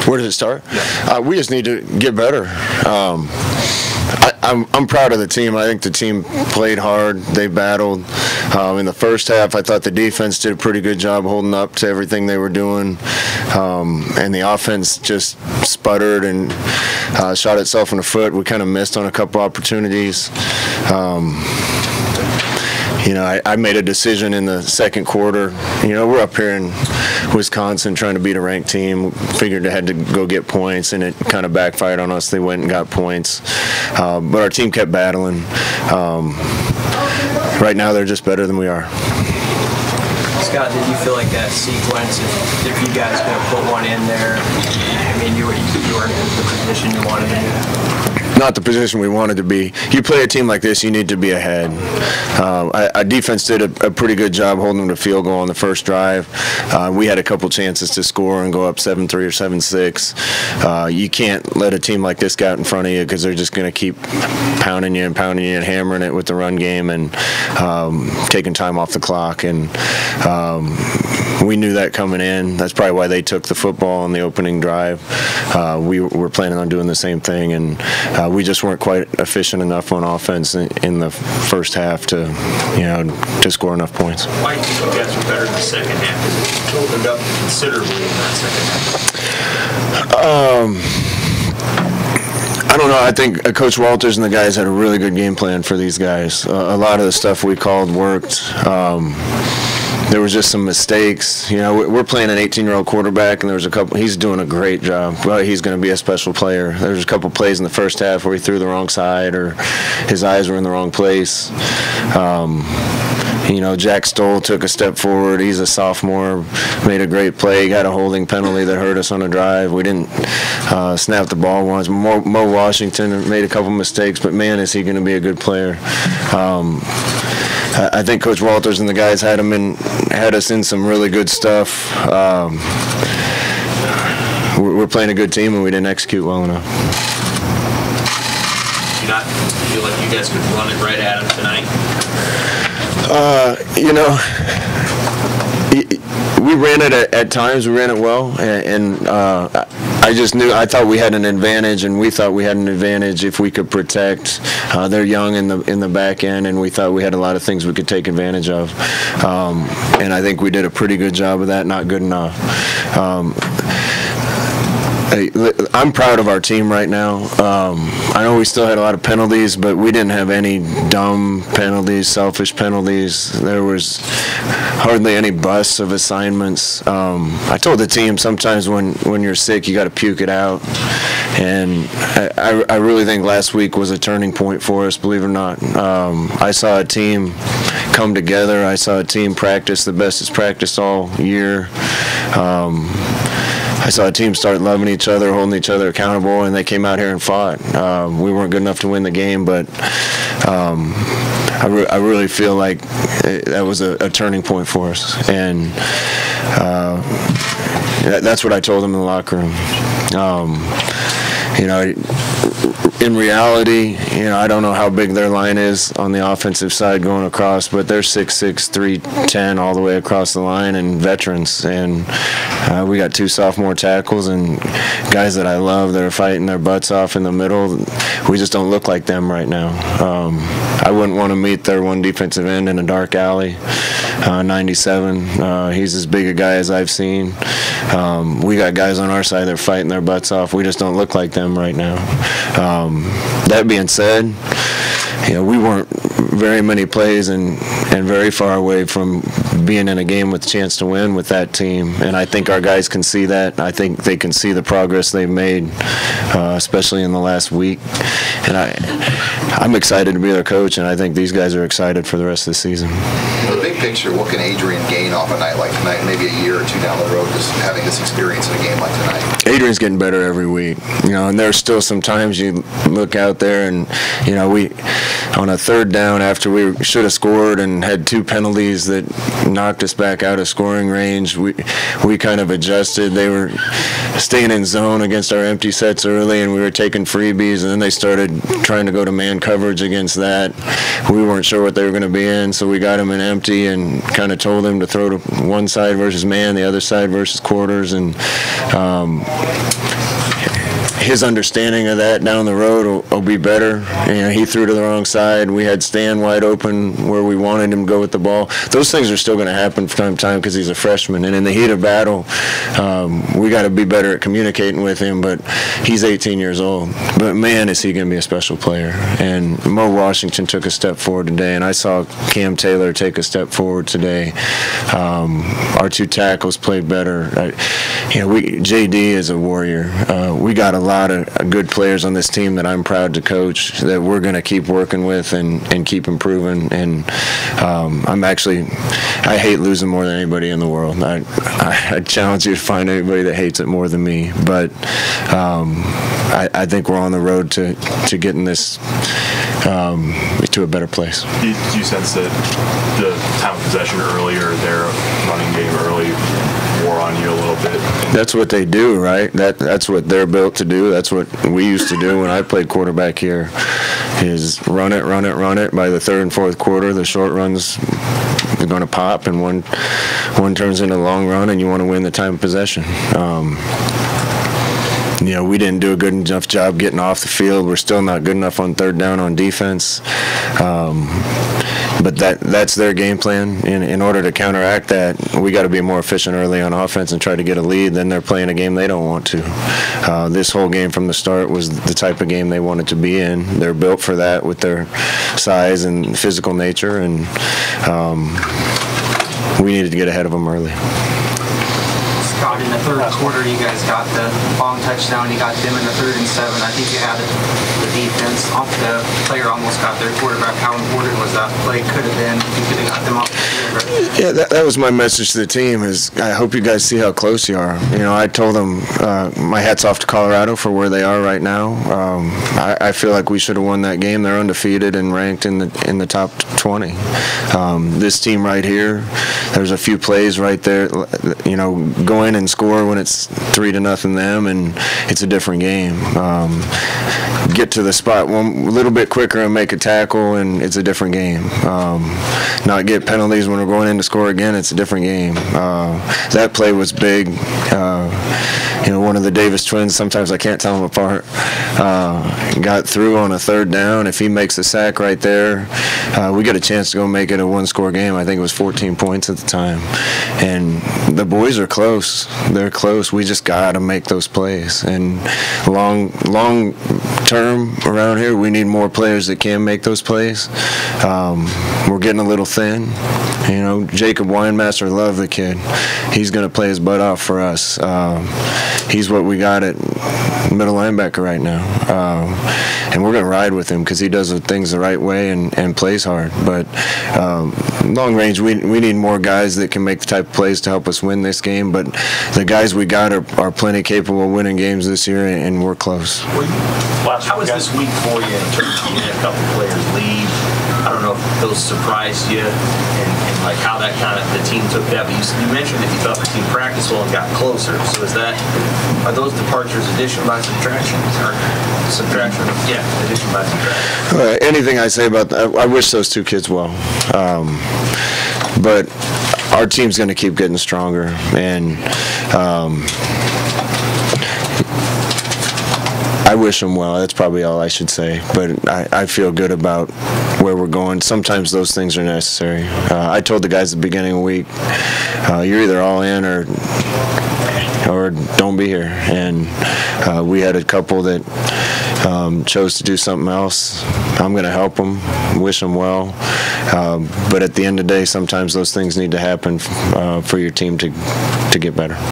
Where does it start? We just need to get better. I'm proud of the team. I think the team played hard. They battled. In the first half, I thought the defense did a pretty good job holding up to everything they were doing. And the offense just sputtered and shot itself in the foot. We kind of missed on a couple opportunities. I made a decision in the second quarter. We're up here in Wisconsin trying to beat a ranked team. Figured I had to go get points, and it kind of backfired on us. They went and got points. But our team kept battling. Right now, they're just better than we are. Scott, did you feel like that sequence, if you guys could have put one in there, you were in the position you wanted to be? Not the position we wanted to be. You play a team like this, you need to be ahead. Our defense did a pretty good job holding them to field goal on the first drive. We had a couple chances to score and go up 7-3 or 7-6. You can't let a team like this get out in front of you because they're just going to keep pounding you and hammering it with the run game and taking time off the clock. And we knew that coming in. That's probably why they took the football on the opening drive. We were planning on doing the same thing, and we just weren't quite efficient enough on offense in the first half to score enough points. Why do you think you guys were better in the second half? Because it opened up considerably in that second half. I don't know. I think Coach Walters and the guys had a really good game plan for these guys. A lot of the stuff we called worked. There was just some mistakes. We're playing an 18-year-old quarterback, and there was a couple. He's doing a great job. Well, he's going to be a special player. There was a couple plays in the first half where he threw the wrong side or his eyes were in the wrong place. Jack Stoll took a step forward. He's a sophomore, made a great play, got a holding penalty that hurt us on a drive. We didn't snap the ball once. Mo Washington made a couple mistakes, but man, is he going to be a good player. I think Coach Walters and the guys had us in some really good stuff. We're playing a good team, and we didn't execute well enough. Do you not feel like you guys could run it right at them tonight? We ran it at times. We ran it well, and I thought we had an advantage, and we thought we had an advantage if we could protect. They're young in the back end, and we thought we had a lot of things we could take advantage of. And I think we did a pretty good job of that. Not good enough. I'm proud of our team right now. I know we still had a lot of penalties, but we didn't have any dumb penalties, selfish penalties. There was hardly any busts of assignments. I told the team sometimes when you're sick, you got to puke it out. And I really think last week was a turning point for us, believe it or not. I saw a team come together. I saw a team practice the best it's practiced all year. I saw a team start loving each other, holding each other accountable, and they came out here and fought. We weren't good enough to win the game, but I really feel like that was a turning point for us. And that's what I told them in the locker room. In reality, I don't know how big their line is on the offensive side going across, but they're 6'6", 310 all the way across the line, and veterans. And we got 2 sophomore tackles and guys that I love that are fighting their butts off in the middle. We just don't look like them right now. I wouldn't want to meet their one defensive end in a dark alley. 97. He's as big a guy as I've seen. We got guys on our side that are fighting their butts off. We just don't look like them right now. That being said, we weren't very many plays and very far away from being in a game with a chance to win with that team. And I think our guys can see that. I think they can see the progress they've made, especially in the last week. And I'm excited to be their coach, and I think these guys are excited for the rest of the season. The big picture, what can Adrian gain off a night like tonight, maybe a year or two down the road, just having this experience in a game like tonight? Adrian's getting better every week, and there's still some times you look out there and, we, on a third down after we should have scored and had 2 penalties that knocked us back out of scoring range, we kind of adjusted. They were staying in zone against our empty sets early, and we were taking freebies, and then they started trying to go to man coverage against that. We weren't sure what they were going to be in, so we got them in empty, and kind of told him to throw to one side versus man, the other side versus quarters, and his understanding of that down the road will be better. He threw to the wrong side. We had Stan wide open where we wanted him to go with the ball. Those things are still going to happen from time to time because he's a freshman. And in the heat of battle, we got to be better at communicating with him. But he's 18 years old. But, man, is he going to be a special player. And Mo Washington took a step forward today. And I saw Cam Taylor take a step forward today. Our 2 tackles played better. JD is a warrior. We got a lot of good players on this team that I'm proud to coach, that we're going to keep working with and keep improving. And I hate losing more than anybody in the world. I challenge you to find anybody that hates it more than me. But I think we're on the road to getting this to a better place. Did you sense that the time of possession earlier, their running game early, wore on you a little bit? That's what they do, right? That's what they're built to do. That's what we used to do when I played quarterback here, is run it. By the third and fourth quarter, the short runs are going to pop, and one turns into a long run, and you want to win the time of possession. We didn't do a good enough job getting off the field. We're still not good enough on third down on defense. But that's their game plan. In order to counteract that, we got to be more efficient early on offense and try to get a lead. Then they're playing a game they don't want to. This whole game from the start was the type of game they wanted to be in. They're built for that with their size and physical nature, and we needed to get ahead of them early. Scott, in the third quarter, you guys got the long touchdown. You got them in the 3rd and 7. I think you had the defense off the player almost got their quarterback. How important was that play? Could have been. You could have got them off the field. Yeah, that was my message to the team. Is I hope you guys see how close you are. I told them my hat's off to Colorado for where they are right now. I feel like we should have won that game. They're undefeated and ranked in the top 20. This team right here, there's a few plays right there. Go in and score when it's 3-0 them, and it's a different game. Get to the spot a little bit quicker and make a tackle, and it's a different game. Not get penalties when we're going in to score again, it's a different game. That play was big. One of the Davis twins, sometimes I can't tell them apart, got through on a 3rd down. If he makes a sack right there, we got a chance to go make it a 1-score game. I think it was 14 points at the time. And the boys are close. They're close. We just got to make those plays. And long term around here, we need more players that can make those plays. We're getting a little thin. Jacob Weinmaster, love the kid. He's going to play his butt off for us. He's what we got at middle linebacker right now. And we're going to ride with him because he does things the right way and plays hard. But long range, we need more guys that can make the type of plays to help us win this game. But the guys we got are plenty capable of winning games this year, and we're close. How was this week for you in terms of you had a couple players leave? I don't know if those surprised you and like how that the team took that. But you mentioned that you thought the team practiced well and got closer. So are those departures addition by subtraction or subtraction? Yeah, addition by subtraction. Anything I say about that, I wish those 2 kids well. But our team's going to keep getting stronger, and I wish them well. That's probably all I should say. But I feel good about where we're going. Sometimes those things are necessary. I told the guys at the beginning of the week, you're either all in or don't be here. And we had a couple that chose to do something else. I'm going to help them, wish them well. But at the end of the day, sometimes those things need to happen for your team to get better.